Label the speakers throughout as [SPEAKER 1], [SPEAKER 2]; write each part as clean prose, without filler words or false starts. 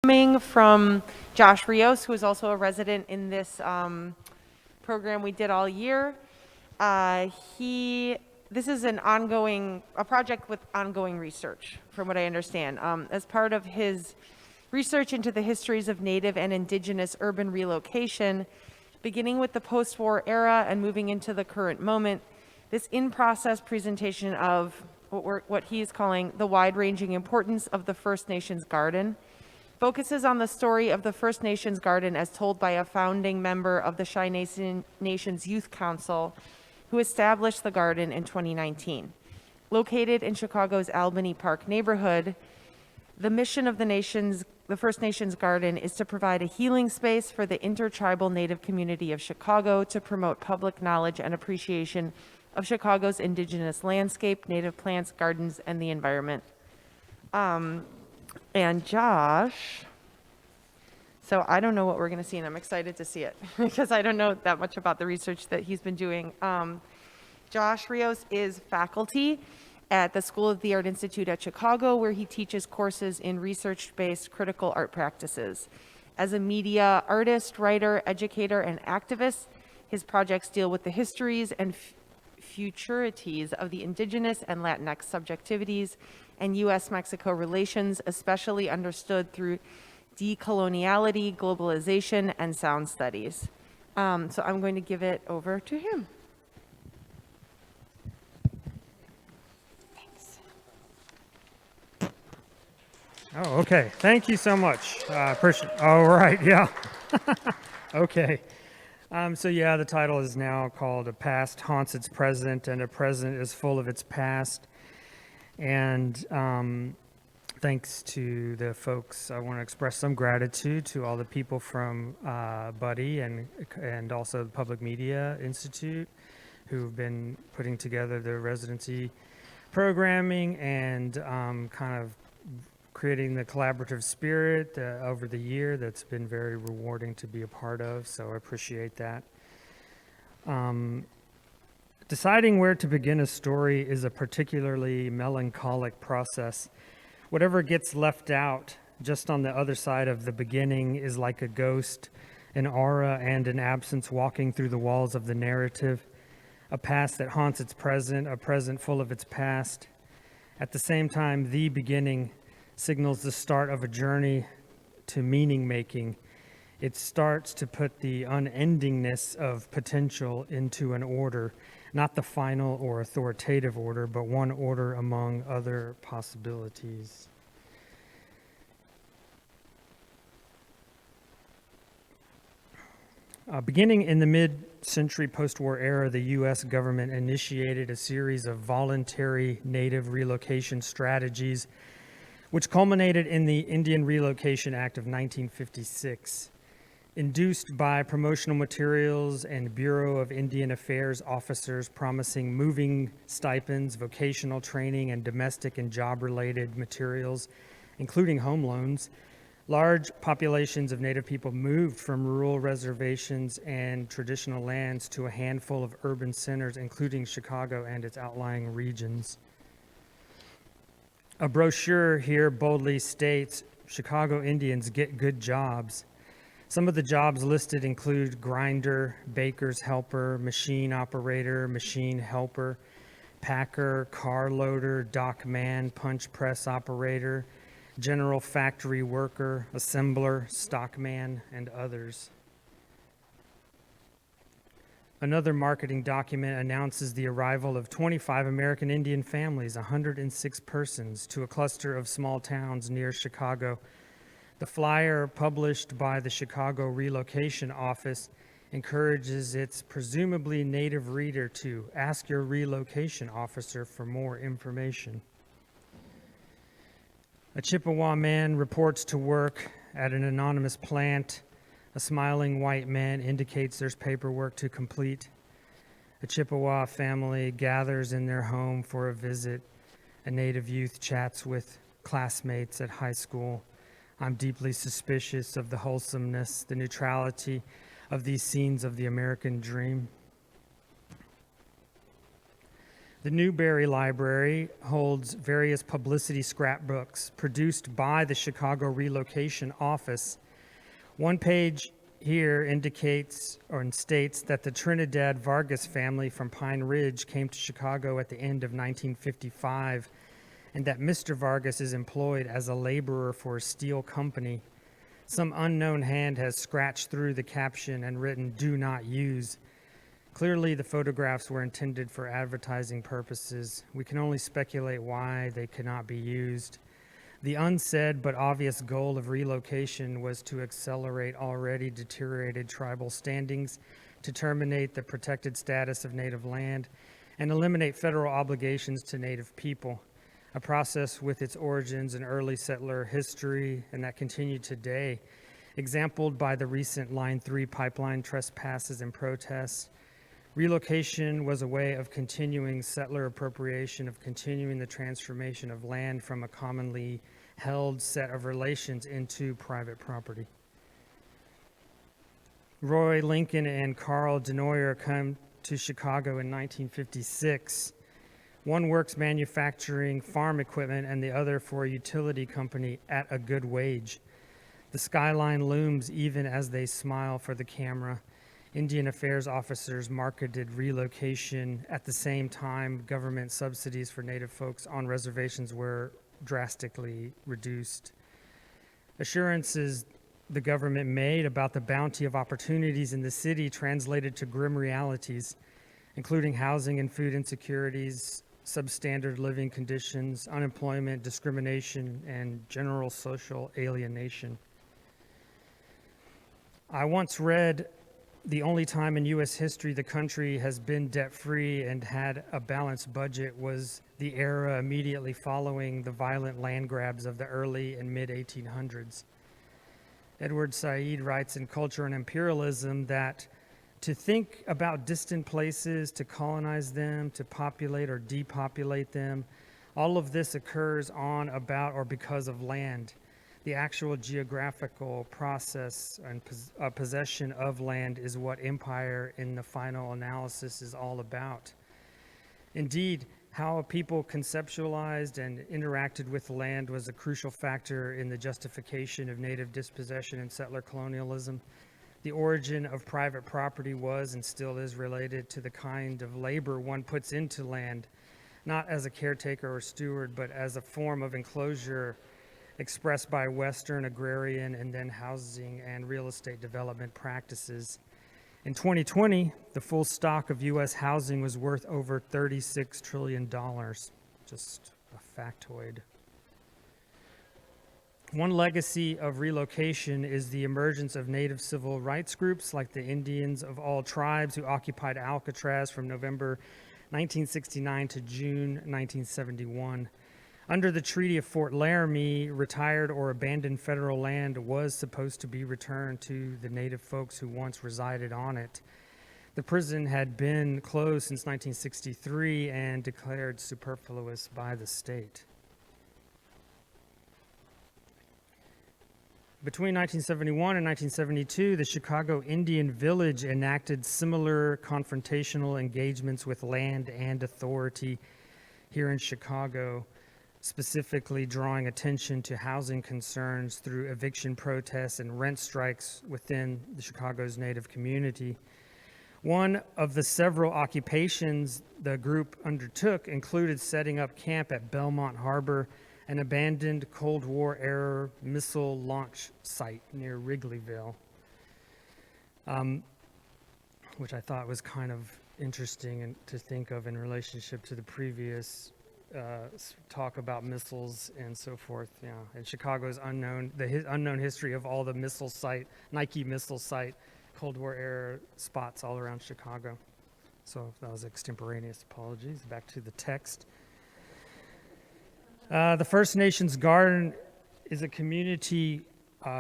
[SPEAKER 1] Coming from Josh Rios, who is also a resident in this program we did all year. This is a project with ongoing research, from what I understand. As part of his research into the histories of Native and Indigenous urban relocation, beginning with the post-war era and moving into the current moment, this in-process presentation of what he's calling the wide-ranging importance of the First Nations garden focuses on the story of the First Nations garden as told by a founding member of the Shy Nations Youth Council who established the garden in 2019. Located in Chicago's Albany Park neighborhood, the mission of the First Nations Garden is to provide a healing space for the intertribal Native community of Chicago to promote public knowledge and appreciation of Chicago's indigenous landscape, native plants, gardens, and the environment. And Josh, so I don't know what we're going to see, and I'm excited to see it because I don't know that much about the research that he's been doing. Josh Rios is faculty at the School of the Art Institute at Chicago, where he teaches courses in research-based critical art practices. As a media artist, writer, educator, and activist, his projects deal with the histories and futurities of the Indigenous and Latinx subjectivities and U.S.-Mexico relations, especially understood through decoloniality, globalization, and sound studies. So I'm going to give it over to him.
[SPEAKER 2] Thanks. Oh, okay. Thank you so much. All right, yeah. Okay. So yeah, the title is now called "A Past Haunts Its Present, and a Present is Full of Its Past." And thanks to the folks, I want to express some gratitude to all the people from Buddy and also the Public Media Institute who've been putting together the residency programming and kind of creating the collaborative spirit over the year that's been very rewarding to be a part of, so I appreciate that. Deciding where to begin a story is a particularly melancholic process. Whatever gets left out just on the other side of the beginning is like a ghost, an aura and an absence walking through the walls of the narrative, a past that haunts its present, a present full of its past. At the same time, the beginning signals the start of a journey to meaning making. It starts to put the unendingness of potential into an order, not the final or authoritative order, but one order among other possibilities. Beginning in the mid-century post-war era, the U.S. government initiated a series of voluntary Native relocation strategies which culminated in the Indian Relocation Act of 1956. Induced by promotional materials and Bureau of Indian Affairs officers promising moving stipends, vocational training, and domestic and job-related materials, including home loans, large populations of Native people moved from rural reservations and traditional lands to a handful of urban centers, including Chicago and its outlying regions. A brochure here boldly states, Chicago Indians get good jobs. Some of the jobs listed include grinder, baker's helper, machine operator, machine helper, packer, car loader, dock man, punch press operator, general factory worker, assembler, stockman, and others. Another marketing document announces the arrival of 25 American Indian families, 106 persons, to a cluster of small towns near Chicago. The flyer, published by the Chicago Relocation Office, encourages its presumably Native reader to ask your relocation officer for more information. A Chippewa man reports to work at an anonymous plant. A smiling white man indicates there's paperwork to complete. A Chippewa family gathers in their home for a visit. A Native youth chats with classmates at high school. I'm deeply suspicious of the wholesomeness, the neutrality of these scenes of the American dream. The Newberry Library holds various publicity scrapbooks produced by the Chicago Relocation Office. One page here indicates or states that the Trinidad Vargas family from Pine Ridge came to Chicago at the end of 1955, and that Mr. Vargas is employed as a laborer for a steel company. Some unknown hand has scratched through the caption and written, "Do not use." Clearly, the photographs were intended for advertising purposes. We can only speculate why they could not be used. The unsaid but obvious goal of relocation was to accelerate already deteriorated tribal standings, to terminate the protected status of native land, and eliminate federal obligations to native people, a process with its origins in early settler history and that continued today, exampled by the recent Line 3 pipeline trespasses and protests. Relocation was a way of continuing settler appropriation, of continuing the transformation of land from a commonly held set of relations into private property. Roy Lincoln and Carl Denoyer come to Chicago in 1956. One works manufacturing farm equipment and the other for a utility company at a good wage. The skyline looms even as they smile for the camera. Indian Affairs officers marketed relocation. At the same time, government subsidies for Native folks on reservations were drastically reduced. Assurances the government made about the bounty of opportunities in the city translated to grim realities, including housing and food insecurities, substandard living conditions, unemployment, discrimination, and general social alienation. I once read, "The only time in U.S. history the country has been debt-free and had a balanced budget was the era immediately following the violent land grabs of the early and mid-1800s." Edward Said writes in Culture and Imperialism that to think about distant places, to colonize them, to populate or depopulate them, all of this occurs on, about, or because of land. The actual geographical process and possession of land is what empire in the final analysis is all about. Indeed, how a people conceptualized and interacted with land was a crucial factor in the justification of native dispossession and settler colonialism. The origin of private property was and still is related to the kind of labor one puts into land, not as a caretaker or steward, but as a form of enclosure expressed by Western agrarian and then housing and real estate development practices. In 2020, the full stock of U.S. housing was worth over $36 trillion. Just a factoid. One legacy of relocation is the emergence of native civil rights groups like the Indians of all tribes who occupied Alcatraz from November 1969 to June 1971. Under the Treaty of Fort Laramie, retired or abandoned federal land was supposed to be returned to the native folks who once resided on it. The prison had been closed since 1963 and declared superfluous by the state. Between 1971 and 1972, the Chicago Indian Village enacted similar confrontational engagements with land and authority here in Chicago, specifically drawing attention to housing concerns through eviction protests and rent strikes within the Chicago's Native community. One of the several occupations the group undertook included setting up camp at Belmont Harbor, an abandoned Cold War-era missile launch site near Wrigleyville, which I thought was kind of interesting to think of in relationship to the previous talk about missiles and so forth. Yeah, and Chicago's unknown history of all the missile site, Nike missile site, Cold War era spots all around Chicago. So if that was extemporaneous, apologies. Back to the text. The First Nations Garden is a community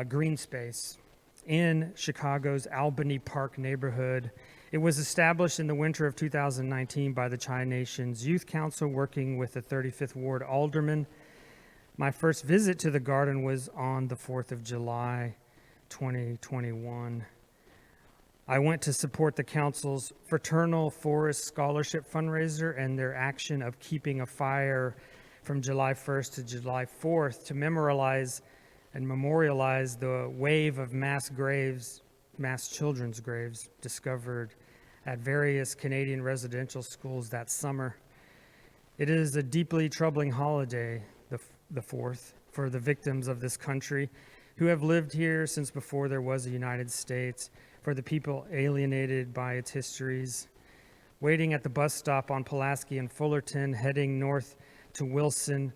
[SPEAKER 2] green space in Chicago's Albany Park neighborhood. It was established in the winter of 2019 by the Chi-Nations Youth Council, working with the 35th Ward Alderman. My first visit to the garden was on the 4th of July, 2021. I went to support the council's Fraternal Forest Scholarship fundraiser and their action of keeping a fire from July 1st to July 4th to memorialize the wave of mass children's graves discovered at various Canadian residential schools that summer. It is a deeply troubling holiday, the 4th, for the victims of this country who have lived here since before there was a United States, for the people alienated by its histories. Waiting at the bus stop on Pulaski and Fullerton, heading north to Wilson,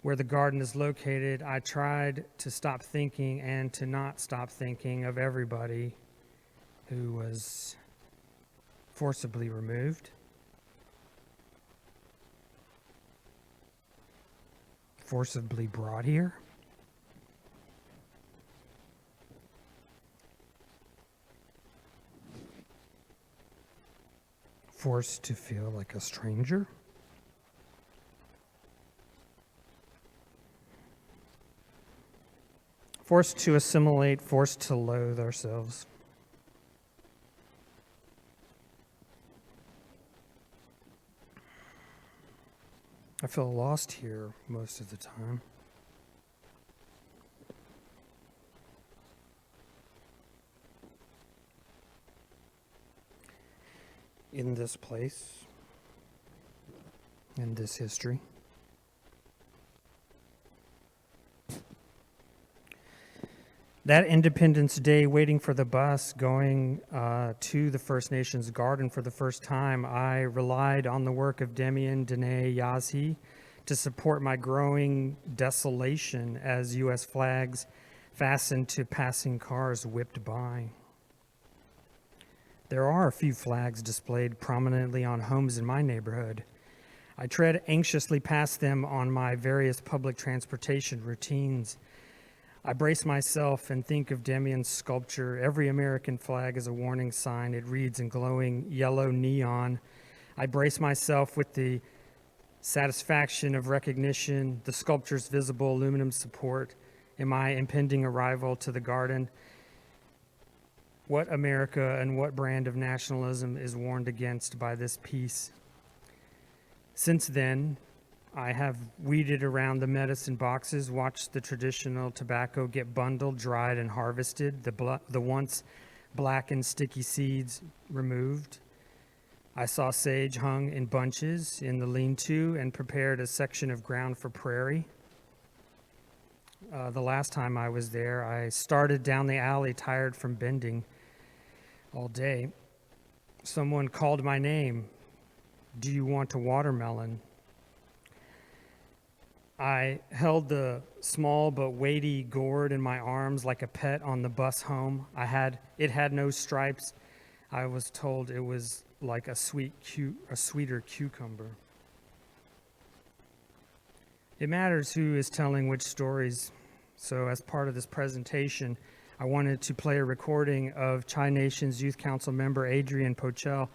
[SPEAKER 2] where the garden is located, I tried to stop thinking and to not stop thinking of everybody who was forcibly removed, forcibly brought here, forced to feel like a stranger, forced to assimilate, forced to loathe ourselves. I feel lost here most of the time. In this place, in this history. That Independence Day, waiting for the bus, going to the First Nations garden for the first time, I relied on the work of Demian Dene Yazhi to support my growing desolation as U.S. flags fastened to passing cars whipped by. There are a few flags displayed prominently on homes in my neighborhood. I tread anxiously past them on my various public transportation routines. I brace myself and think of Demian's sculpture. Every American flag is a warning sign. It reads in glowing yellow neon. I brace myself with the satisfaction of recognition, the sculpture's visible aluminum support in my impending arrival to the garden. What America and what brand of nationalism is warned against by this piece? Since then, I have weeded around the medicine boxes, watched the traditional tobacco get bundled, dried, and harvested, the once black and sticky seeds removed. I saw sage hung in bunches in the lean-to and prepared a section of ground for prairie. The last time I was there, I started down the alley, tired from bending all day. Someone called my name. Do you want a watermelon? I held the small but weighty gourd in my arms like a pet on the bus home. It had no stripes. I was told it was like a sweeter cucumber. It matters who is telling which stories. So as part of this presentation, I wanted to play a recording of Chi Nations Youth Council member Adrian Pochel,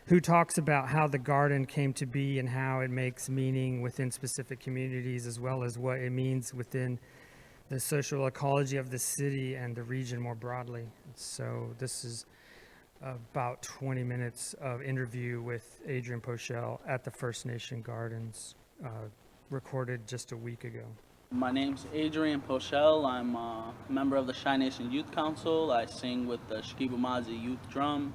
[SPEAKER 2] who talks about how the garden came to be and how it makes meaning within specific communities, as well as what it means within the social ecology of the city and the region more broadly. So this is about 20 minutes of interview with Adrian Pochel at the First Nation Gardens, recorded just a week ago.
[SPEAKER 3] My name's Adrian Pochel. I'm a member of the Chi Nation Youth Council. I sing with the Shkibumazi Youth Drum.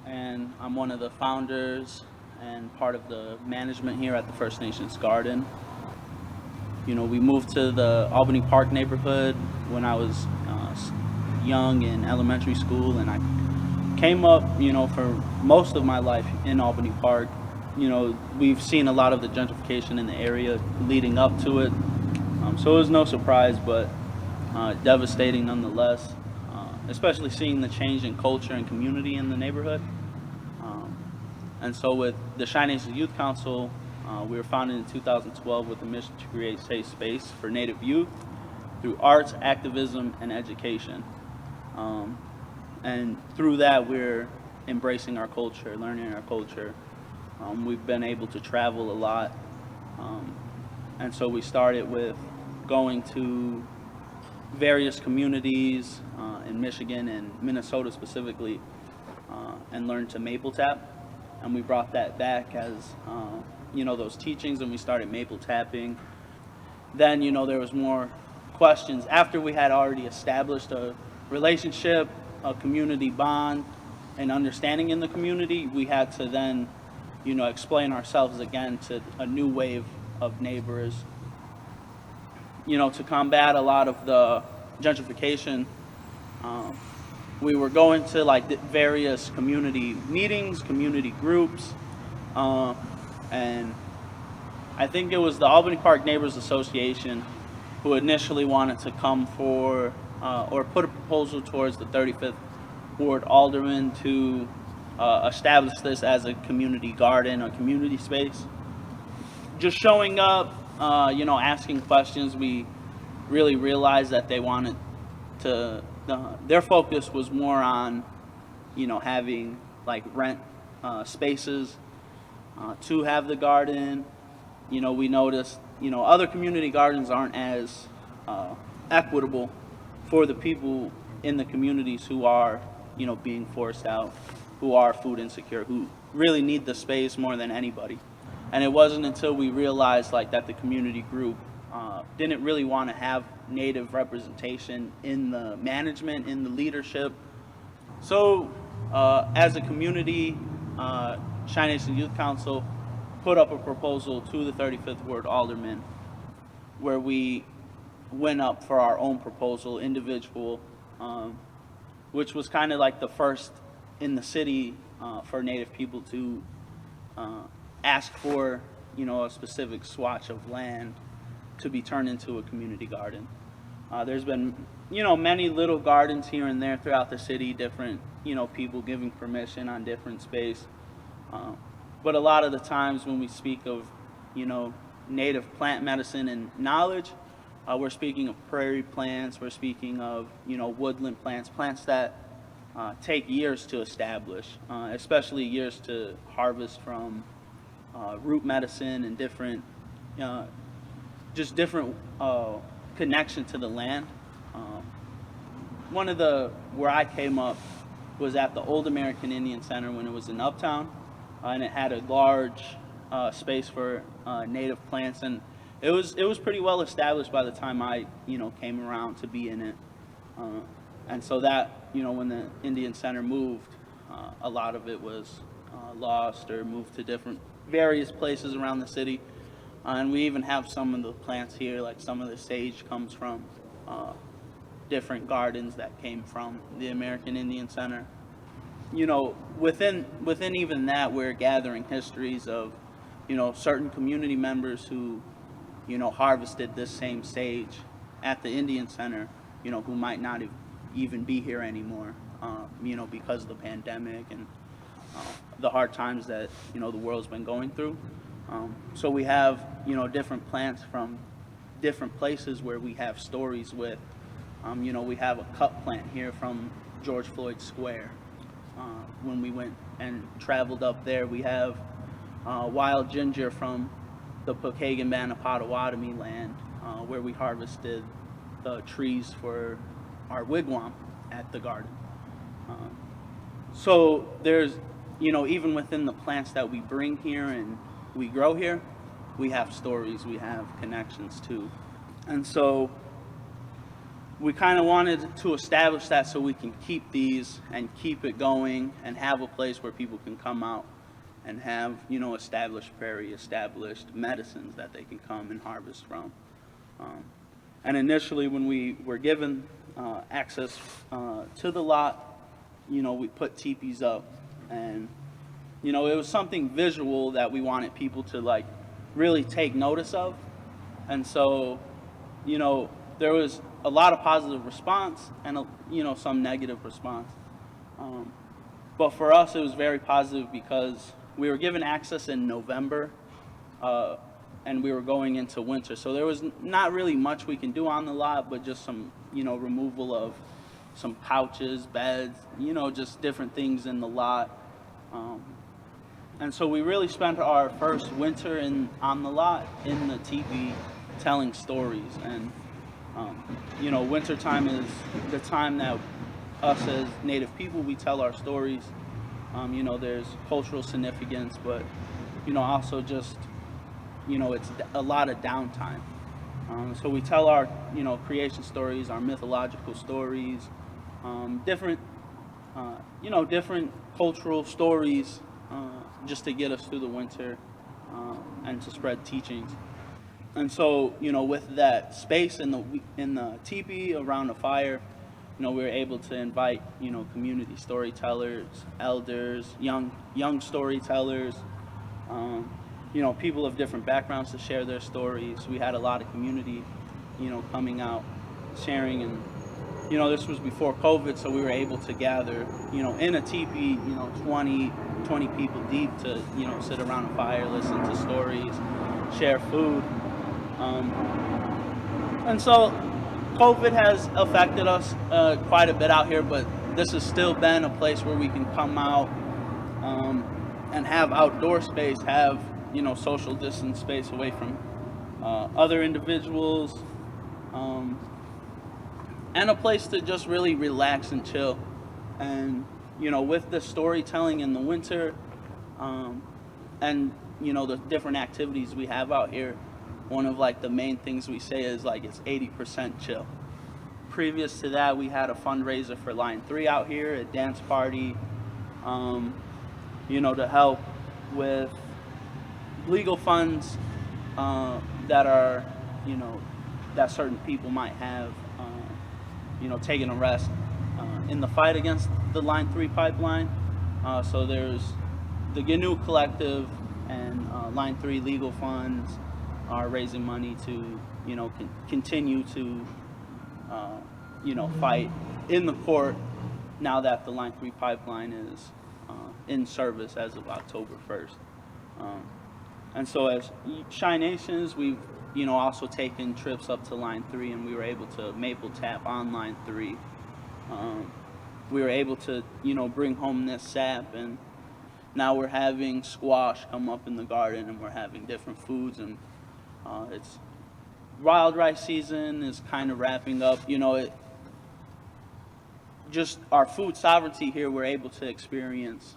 [SPEAKER 3] And I'm one of the founders and part of the management here at the First Nations Garden. You know, we moved to the Albany Park neighborhood when I was young in elementary school, and I came up, you know, for most of my life in Albany Park. You know, we've seen a lot of the gentrification in the area leading up to it. So it was no surprise, but devastating nonetheless, especially seeing the change in culture and community in the neighborhood. And so with the Chi Nations Youth Council, we were founded in 2012 with a mission to create safe space for Native youth through arts, activism, and education. And through that, we're embracing our culture, learning our culture. We've been able to travel a lot. And so we started with going to various communities in Michigan and Minnesota specifically, and learned to maple tap. And we brought that back as, those teachings, and we started maple tapping. Then, there was more questions. After we had already established a relationship, a community bond, and understanding in the community, we had to then, explain ourselves again to a new wave of neighbors. To combat a lot of the gentrification, we were going to the various community meetings, community groups, and I think it was the Albany Park Neighbors Association who initially wanted to come for or put a proposal towards the 35th Ward Alderman to establish this as a community garden, a community space. Just showing up, asking questions, we really realized that they wanted to, their focus was more on, having rent spaces to have the garden. We noticed, other community gardens aren't as equitable for the people in the communities who are, being forced out, who are food insecure, who really need the space more than anybody. And it wasn't until we realized that the community group didn't really want to have Native representation in the management, in the leadership. So as a community, Cheyenne Nation Youth Council put up a proposal to the 35th Ward Alderman where we went up for our own proposal, individual, which was kind of the first in the city for Native people to ask for, a specific swatch of land to be turned into a community garden. There's been, many little gardens here and there throughout the city, different, people giving permission on different space. But a lot of the times when we speak of, Native plant medicine and knowledge, we're speaking of prairie plants, we're speaking of, woodland plants, plants that take years to establish, especially years to harvest from root medicine and different, just different connection to the land. One of where I came up was at the Old American Indian Center when it was in Uptown, and it had a large space for native plants, and it was pretty well established by the time I came around to be in it. And so that when the Indian Center moved, a lot of it was lost or moved to various places around the city. And we even have some of the plants here, like some of the sage comes from different gardens that came from the American Indian Center. Within even that, we're gathering histories of, certain community members who, harvested this same sage at the Indian Center, who might not even be here anymore, because of the pandemic and the hard times that, the world's been going through. So we have, different plants from different places where we have stories with. We have a cup plant here from George Floyd Square. When we went and traveled up there, we have wild ginger from the Pokagon Potawatomi land, where we harvested the trees for our wigwam at the garden. So there's, even within the plants that we bring here and we grow here, we have stories, we have connections too. And so we kind of wanted to establish that so we can keep these and keep it going and have a place where people can come out and have, established prairie, established medicines that they can come and harvest from. And initially when we were given access to the lot, we put teepees up, and, it was something visual that we wanted people to really take notice of. And so, there was a lot of positive response and, some negative response. But for us, it was very positive because we were given access in November, and we were going into winter. So there was not really much we can do on the lot, but just some, removal of some couches, beds, just different things in the lot. And so we really spent our first winter on the lot in the teepee telling stories. And, Wintertime is the time that us as Native people, we tell our stories. There's cultural significance, but, also just, it's a lot of downtime. So we tell our, creation stories, our mythological stories, different, different cultural stories, just to get us through the winter, and to spread teachings. And so, with that space in the teepee around the fire, we were able to invite, community storytellers, elders, young storytellers, people of different backgrounds to share their stories. We had a lot of community, coming out, sharing, and this was before COVID, so we were able to gather, in a teepee, 20 people deep to, sit around a fire, listen to stories, share food. And so COVID has affected us quite a bit out here, but this has still been a place where we can come out and have outdoor space, have, social distance space away from other individuals, and a place to just really relax and chill. And, with the storytelling in the winter, and, the different activities we have out here, one of the main things we say is it's 80% chill. Previous to that, we had a fundraiser for Line 3 out here, a dance party, to help with legal funds that are, that certain people might have, taken a rest in the fight against the Line 3 pipeline. So there's the GNU Collective and Line 3 legal funds are raising money to, continue to, fight in the court now that the Line 3 pipeline is in service as of October 1st. And so as Chi Nations, we've, also taken trips up to Line 3, and we were able to maple tap on Line 3. We were able to, bring home this sap, and now we're having squash come up in the garden, and we're having different foods, and it's wild rice season is kind of wrapping up. Just our food sovereignty here, we're able to experience,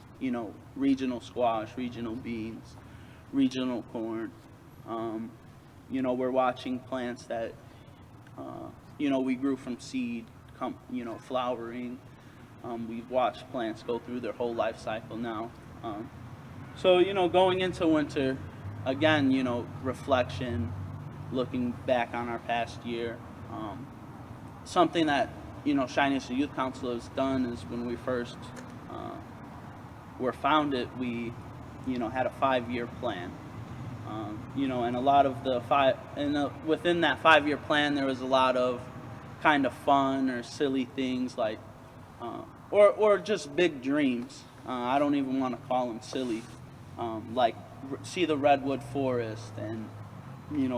[SPEAKER 3] regional squash, regional beans, regional corn. We're watching plants that, we grew from seed, flowering. We've watched plants go through their whole life cycle now. So, going into winter, again, reflection, looking back on our past year. Something that, Chi Nation Youth Council has done is when we first were founded, we, had a 5-year plan. And a lot of within that 5-year plan, there was a lot of kind of fun or silly things or just big dreams. I don't even want to call them silly. See the redwood forest and,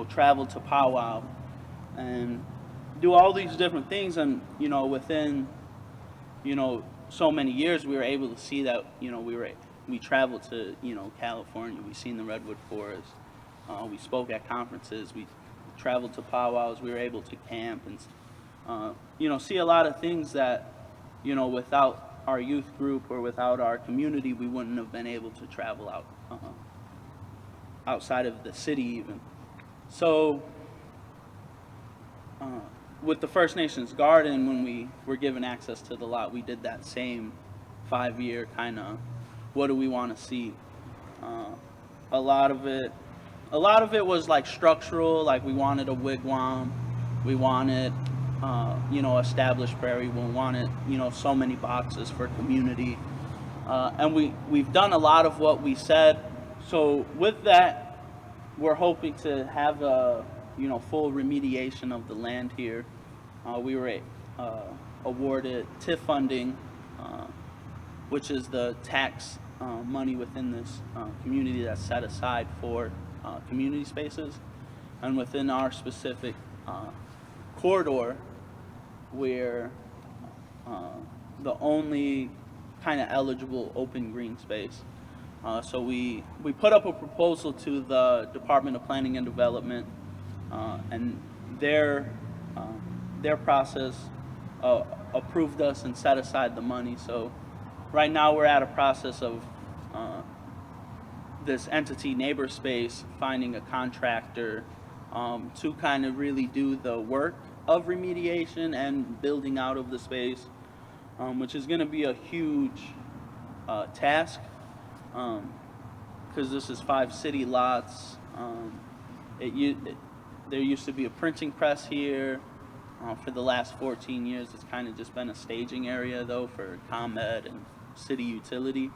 [SPEAKER 3] travel to powwow and do all these different things. And, within, so many years, we were able to see that, we traveled to, California. We seen the redwood forest. We spoke at conferences. We traveled to powwows. We were able to camp and, see a lot of things that, without our youth group or without our community, we wouldn't have been able to travel outside of the city even. So with the First Nations Garden, when we were given access to the lot, we did that same 5-year kind of, what do we want to see? A lot of it was structural, we wanted a wigwam, we wanted, established prairie, we wanted, so many boxes for community. And we've done a lot of what we said. So with that, we're hoping to have a, full remediation of the land here. We were awarded TIF funding, which is the tax money within this community that's set aside for community spaces. And within our specific corridor, we're the only kind of eligible open green space. So we put up a proposal to the Department of Planning and Development, and their their process approved us and set aside the money. So right now we're at a process of this entity neighbor space finding a contractor to kind of really do the work of remediation and building out of the space, which is going to be a huge task because this is 5 city lots. There used to be a printing press here. For the last 14 years, it's kind of just been a staging area, though, for ComEd and city utility.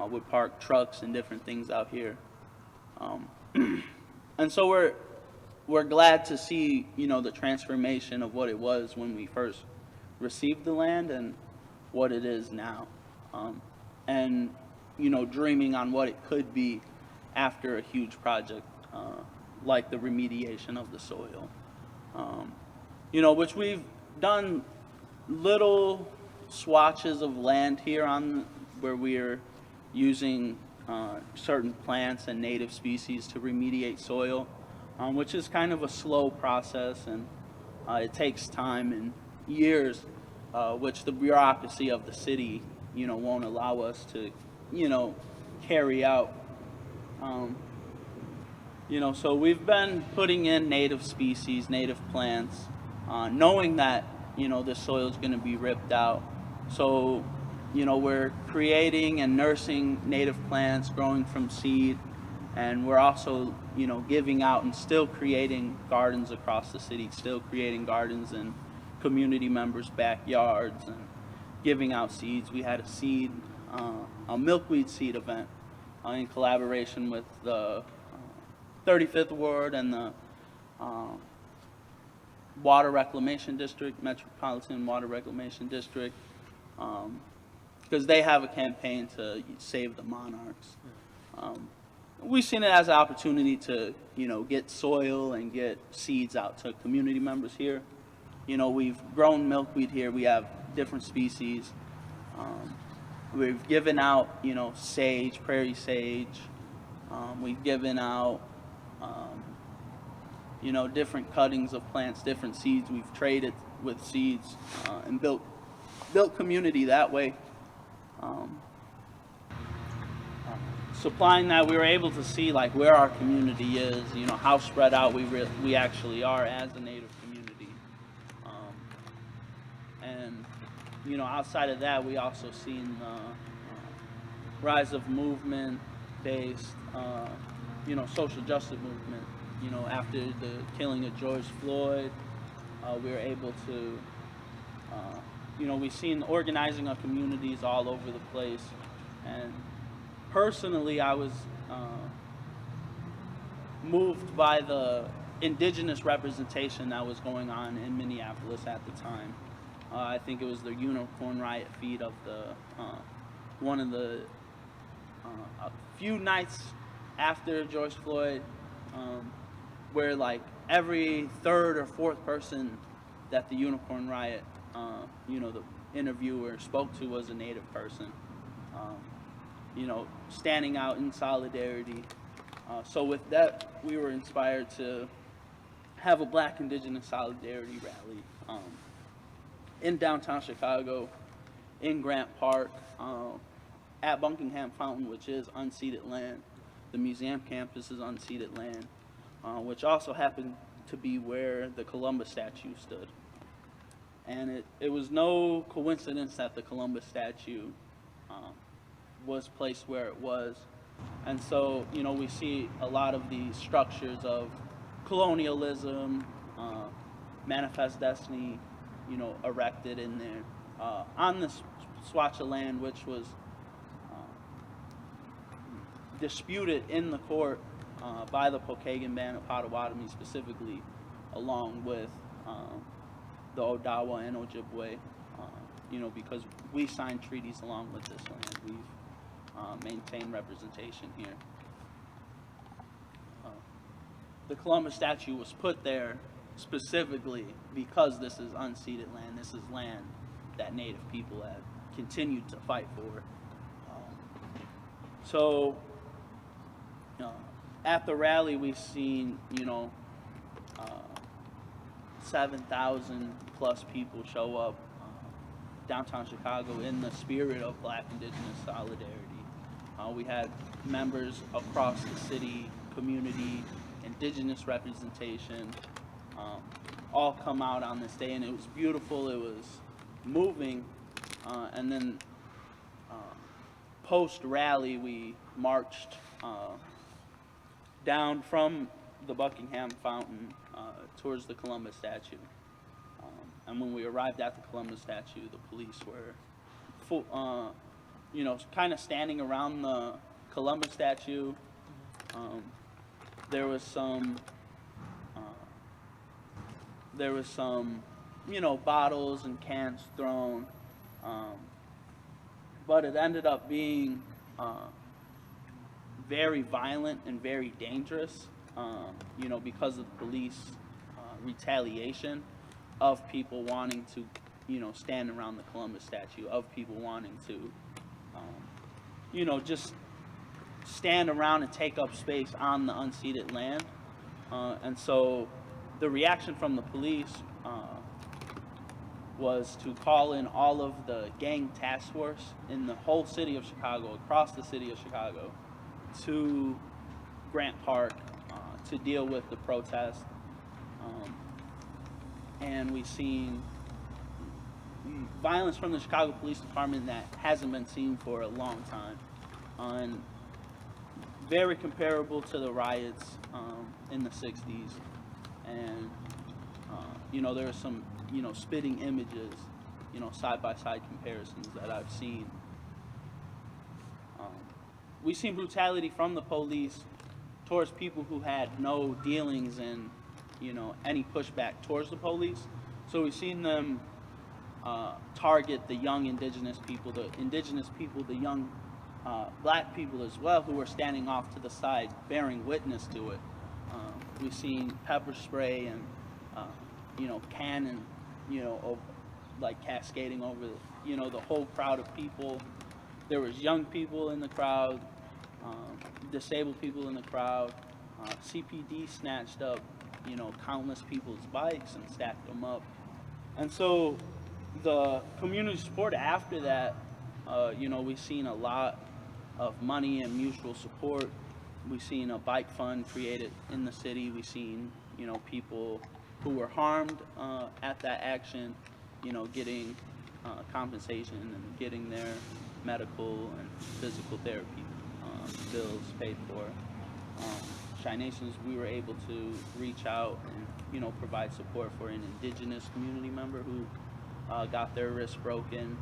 [SPEAKER 3] We park trucks and different things out here. And so we're glad to see, the transformation of what it was when we first received the land and what it is now. And, dreaming on what it could be after a huge project like the remediation of the soil. Which we've done little swatches of land here on where we're using certain plants and native species to remediate soil, which is kind of a slow process, and it takes time and years, which the bureaucracy of the city, won't allow us to, carry out. So we've been putting in native species, native plants, knowing that, this soil is going to be ripped out. So, we're creating and nursing native plants, growing from seed, and we're also, giving out and still creating gardens across the city, still creating gardens in community members' backyards and giving out seeds. We had a milkweed seed event in collaboration with the 35th Ward and the Water Reclamation District, Metropolitan Water Reclamation District, because they have a campaign to save the monarchs. We've seen it as an opportunity to, get soil and get seeds out to community members here. We've grown milkweed here. We have different species. We've given out, sage, prairie sage. We've given out, different cuttings of plants, different seeds. We've traded with seeds and built community that way. Supplying that, we were able to see where our community is, how spread out we actually are as a Native community. And outside of that, we also seen the rise of movement-based, social justice movement. After the killing of George Floyd, we were able to, we've seen organizing of communities all over the place. And personally, I was moved by the indigenous representation that was going on in Minneapolis at the time. I think it was the Unicorn Riot feed of one of the a few nights after George Floyd, where every third or fourth person that the Unicorn Riot, the interviewer spoke to was a Native person, standing out in solidarity. So with that, we were inspired to have a Black Indigenous Solidarity rally in downtown Chicago, in Grant Park, at Buckingham Fountain, which is unceded land. The museum campus is unceded land, which also happened to be where the Columbus statue stood. And it was no coincidence that the Columbus statue was placed where it was. And so, we see a lot of these structures of colonialism, manifest destiny, erected in there on this swatch of land, which was disputed in the court by the Pokagon Band of Potawatomi specifically, along with the Odawa and Ojibwe, because we signed treaties along with this land. We've maintained representation here. The Columbus statue was put there specifically because this is unceded land. This is land that Native people have continued to fight for. So at the rally, we've seen, 7,000 plus people show up downtown Chicago in the spirit of Black Indigenous solidarity. We had members across the city, community, Indigenous representation, all come out on this day, and it was beautiful. It was moving, and then post rally, we marched down from the Buckingham Fountain towards the Columbus statue. And when we arrived at the Columbus statue, the police were full, kind of standing around the Columbus statue. There was some, bottles and cans thrown, but it ended up being very violent and very dangerous, because of the police retaliation of people wanting to, stand around the Columbus statue, of people wanting to, just stand around and take up space on the unceded land. And so the reaction from the police was to call in all of the gang task force in the whole city of Chicago, across the city of Chicago, to Grant Park to deal with the protest. And we've seen violence from the Chicago Police Department that hasn't been seen for a long time, and very comparable to the riots in the 60s. And there are some spitting images, side-by-side comparisons that I've seen. We've seen brutality from the police towards people who had no dealings in any pushback towards the police. So we've seen them target the young indigenous people, the young Black people as well, who were standing off to the side bearing witness to it. We've seen pepper spray and cannon, cascading over the whole crowd of people. There was young people in the crowd, disabled people in the crowd. CPD snatched up countless people's bikes and stacked them up. And so the community support after that, we've seen a lot of money and mutual support. We've seen a bike fund created in the city. We've seen, people who were harmed at that action, getting compensation and getting their medical and physical therapy bills paid for. Chi Nations, we were able to reach out and, provide support for an Indigenous community member who got their wrist broken.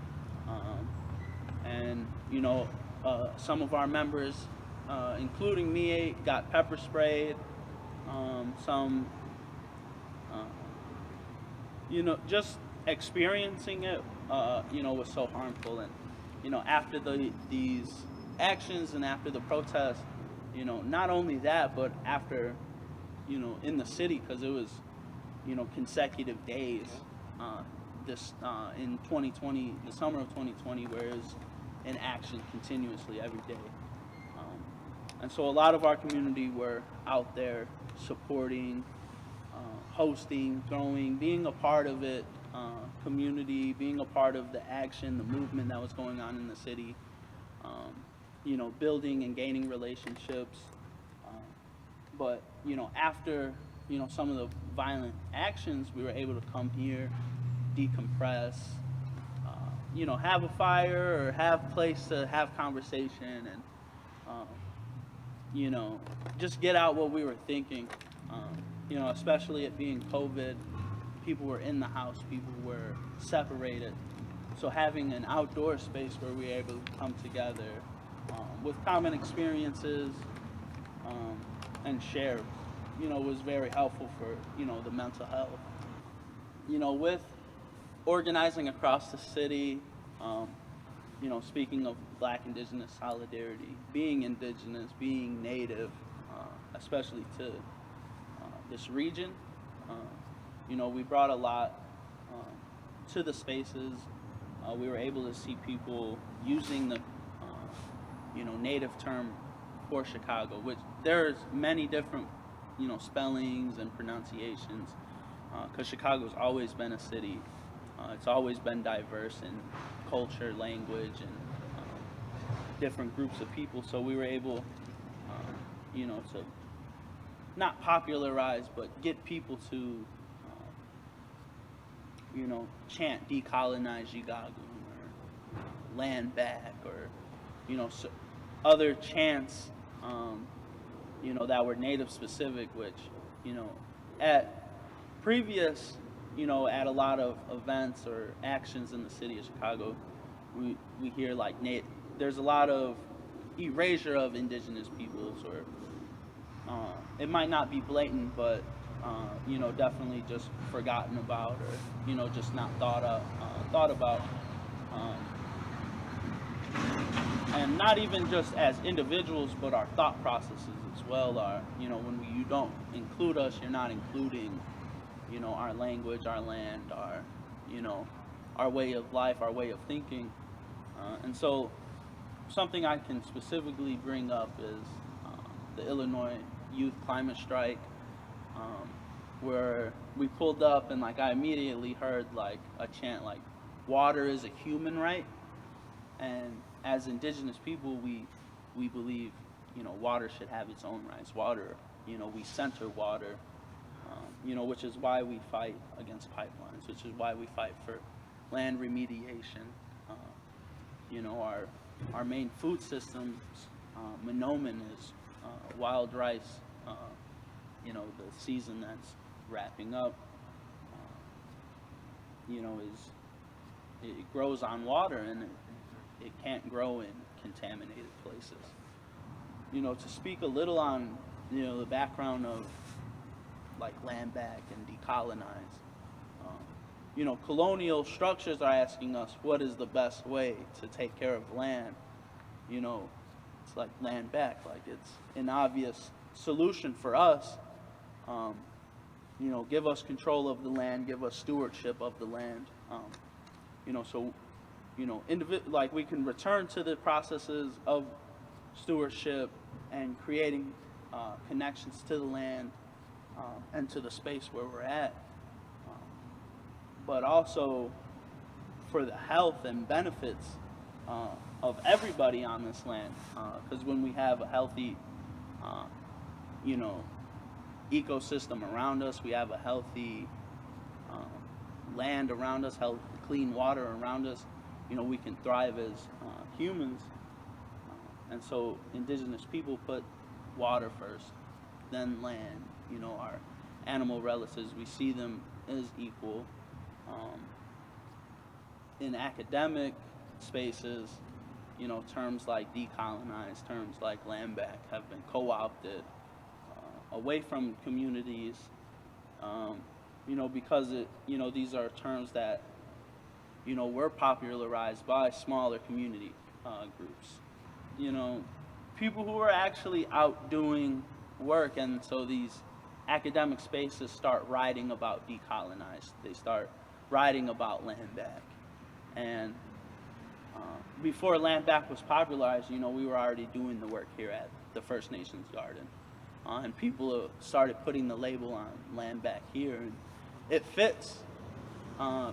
[SPEAKER 3] And, some of our members, including me, got pepper sprayed. Some, just experiencing it, was so harmful. And, after these actions and after the protest, not only that, but after, in the city, because it was, consecutive days, in 2020, the summer of 2020, where it was in action continuously every day. And so a lot of our community were out there supporting, hosting, throwing, being a part of it, community, being a part of the action, the movement that was going on in the city, building and gaining relationships. But, after, some of the violent actions, we were able to come here, decompress, have a fire or have a place to have conversation and, just get out what we were thinking. Especially it being COVID, people were in the house, people were separated. So having an outdoor space where we were able to come together with common experiences and share, was very helpful for, the mental health. With organizing across the city, speaking of Black Indigenous solidarity, being Indigenous, being Native, especially to this region, we brought a lot to the spaces. We were able to see people using the, Native term for Chicago, which there's many different, spellings and pronunciations. because Chicago's always been a city. It's always been diverse in culture, language, and different groups of people. So we were able, to not popularize, but get people to, chant decolonize Chicago or land back or, so other chants, that were Native specific, which, at previous, at a lot of events or actions in the city of Chicago, we hear like there's a lot of erasure of indigenous peoples, or it might not be blatant, but definitely just forgotten about, or just not thought about, and not even just as individuals, but our thought processes as well are, when you don't include us, you're not including, our language, our land, our way of life, our way of thinking. And so something I can specifically bring up is the Illinois Youth Climate Strike, where we pulled up and I immediately heard a chant like, water is a human right. And as indigenous people, we believe, water should have its own rights. Water, we center water, which is why we fight against pipelines, which is why we fight for land remediation. Our main food systems, Monoman is wild rice, the season that's wrapping up, it grows on water, and it can't grow in contaminated places. To speak a little on, the background of land back and decolonize. Colonial structures are asking us what is the best way to take care of land. It's like land back, it's an obvious solution for us. Give us control of the land, give us stewardship of the land. So we can return to the processes of stewardship and creating connections to the land and to the space where we're at, but also for the health and benefits of everybody on this land, because when we have a healthy ecosystem around us, we have a healthy land around us, healthy clean water around us, we can thrive as humans. And so indigenous people put water first, then land. Our animal relatives, we see them as equal. In academic spaces, terms like decolonize, terms like land back have been co-opted away from communities, because these are terms that, were popularized by smaller community groups. People who are actually out doing work, and so these academic spaces start writing about decolonized. They start writing about land back. And before land back was popularized, we were already doing the work here at the First Nations Garden. And people started putting the label on land back here. And it fits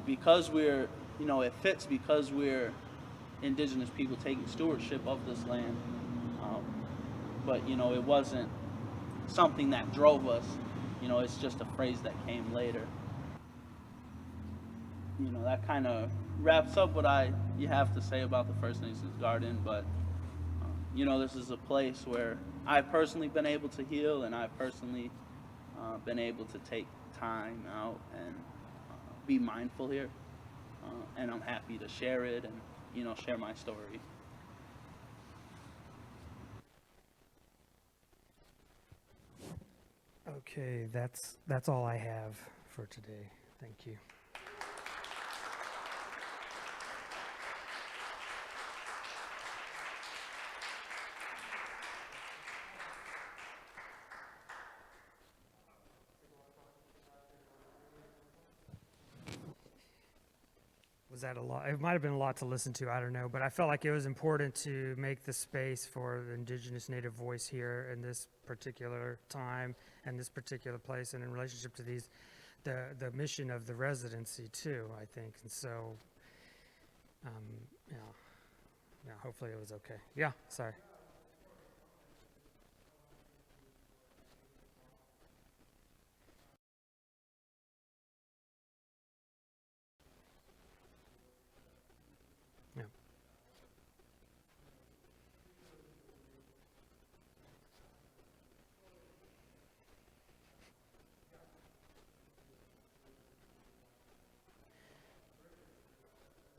[SPEAKER 3] because we're indigenous people taking stewardship of this land. But it wasn't something that drove us. It's just a phrase that came later. That kind of wraps up what you have to say about the First Nations Garden. But this is a place where I've personally been able to heal, and I've personally been able to take time out and be mindful here. And I'm happy to share it and share my story.
[SPEAKER 2] Okay, that's all I have for today. Thank you. Was that a lot? It might have been a lot to listen to, I don't know, but I felt like it was important to make the space for the Indigenous Native voice here in this particular time and this particular place, and in relationship to the mission of the residency too, I think. And so, yeah, yeah, hopefully it was okay. Yeah, sorry. Yeah,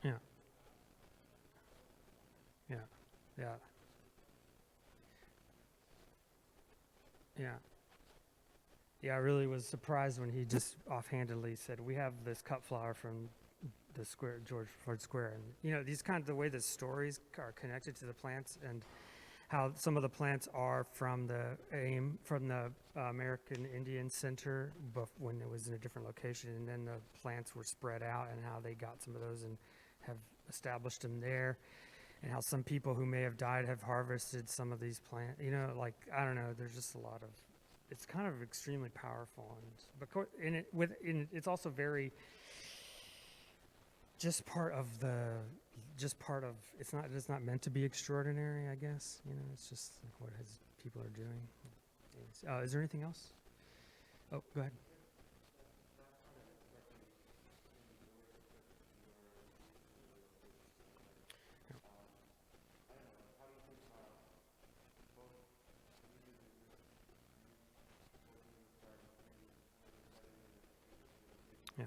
[SPEAKER 2] yeah, yeah, yeah, yeah. Yeah, I really was surprised when he just offhandedly said, "We have this cut flower from the square, George Floyd Square," and these kind of the way the stories are connected to the plants, and how some of the plants are from the American Indian Center, but when it was in a different location, and then the plants were spread out, and how they got some of those and have established them there, and how some people who may have died have harvested some of these plants. Like, I don't know, there's just a lot of, it's kind of extremely powerful, it's also very it's not meant to be extraordinary, I guess. It's just like what his people are doing. Is there anything else? Oh, go ahead. Yeah.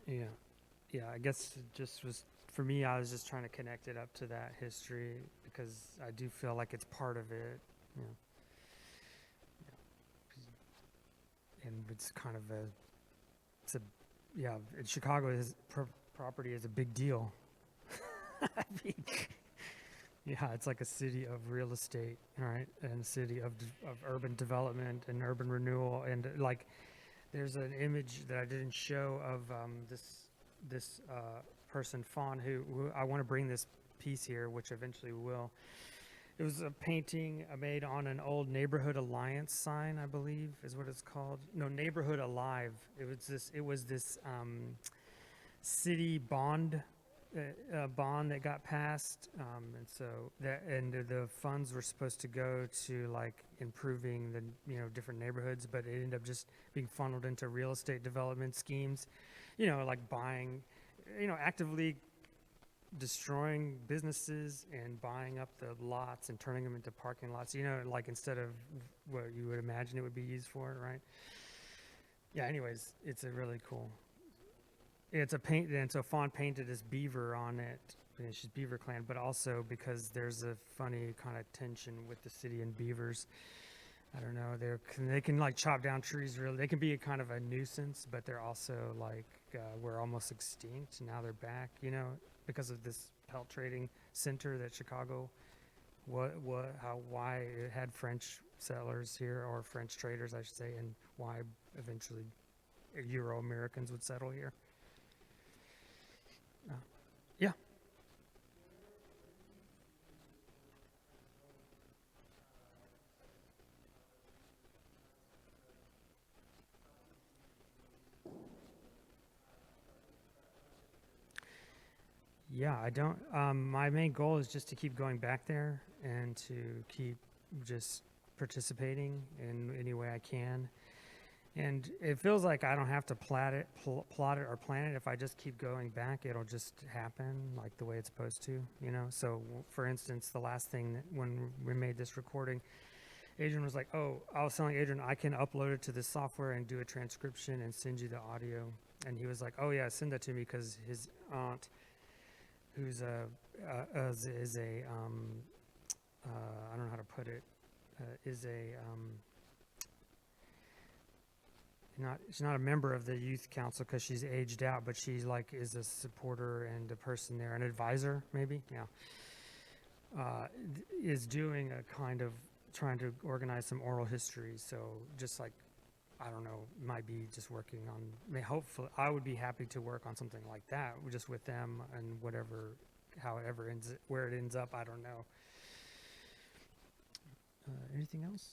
[SPEAKER 2] Yeah. Yeah, I guess it just was for me. I was just trying to connect it up to that history because I do feel like it's part of it. You know, and it's kind of it's a, yeah. In Chicago, property is a big deal. I mean, yeah, it's like a city of real estate, right, and a city of urban development and urban renewal, and like there's an image that I didn't show of this person Fawn who I want to bring this piece here, which eventually we will. It was a painting made on an old Neighborhood Alliance sign, I believe, is what it's called. No, Neighborhood Alive. It was this city bond that got passed, and so the funds were supposed to go to like improving the different neighborhoods, but it ended up just being funneled into real estate development schemes, like buying, actively destroying businesses and buying up the lots and turning them into parking lots, like instead of what you would imagine it would be used for, right? Yeah, anyways, it's a really cool. It's a paint, and so Fawn painted this beaver on it. And she's Beaver Clan, but also because there's a funny kind of tension with the city and beavers. I don't know. They can like chop down trees. Really, they can be a kind of a nuisance, but they're also like we're almost extinct. Now they're back. Because of this pelt trading center that Chicago, why it had French settlers here, or French traders, I should say, and why eventually Euro Americans would settle here. Yeah. Yeah, I don't. My main goal is just to keep going back there and to keep just participating in any way I can. And it feels like I don't have to plot it or plan it. If I just keep going back, it'll just happen like the way it's supposed to, So, for instance, the last thing when we made this recording, Adrian was like, "Oh, I was telling Adrian I can upload it to this software and do a transcription and send you the audio." And he was like, "Oh yeah, send that to me," because his aunt, who's is a I don't know how to put it, is a she's not a member of the youth council because she's aged out, but she's like is a supporter and a person there, an advisor maybe, yeah, is doing a kind of trying to organize some oral history. So just like, I don't know, might be just working on, hopefully I would be happy to work on something like that just with them, and whatever, where it ends up, I don't know. Anything else?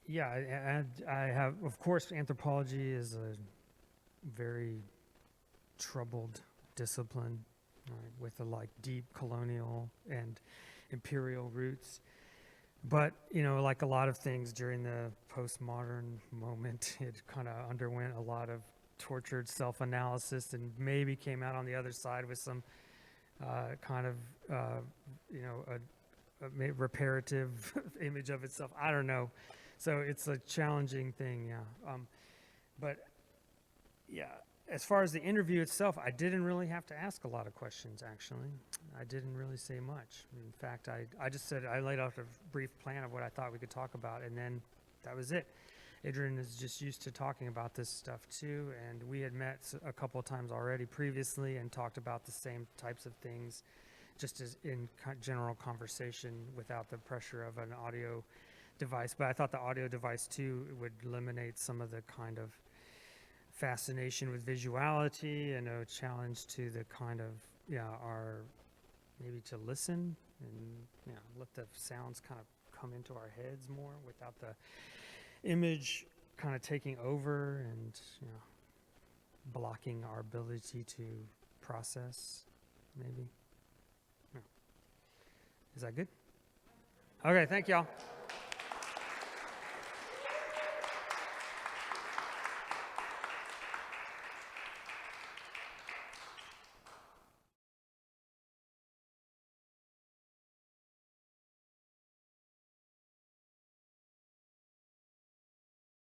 [SPEAKER 2] Yeah, and I have, of course, anthropology is a very troubled discipline, right, with like deep colonial and imperial roots. But, like a lot of things during the postmodern moment, it kind of underwent a lot of tortured self-analysis and maybe came out on the other side with some kind of, reparative image of itself. I don't know. So it's a challenging thing, yeah. But yeah, as far as the interview itself, I didn't really have to ask a lot of questions, actually. I didn't really say much. In fact, I just said, I laid out a brief plan of what I thought we could talk about, and then that was it. Adrian is just used to talking about this stuff too, and we had met a couple of times already previously and talked about the same types of things, just as in general conversation without the pressure of an audio device. But I thought the audio device too would eliminate some of the kind of fascination with visuality and a challenge to the kind of, our maybe to listen and, let the sounds kind of come into our heads more without the image kind of taking over and, blocking our ability to process, maybe. Yeah. Is that good? Okay, thank y'all.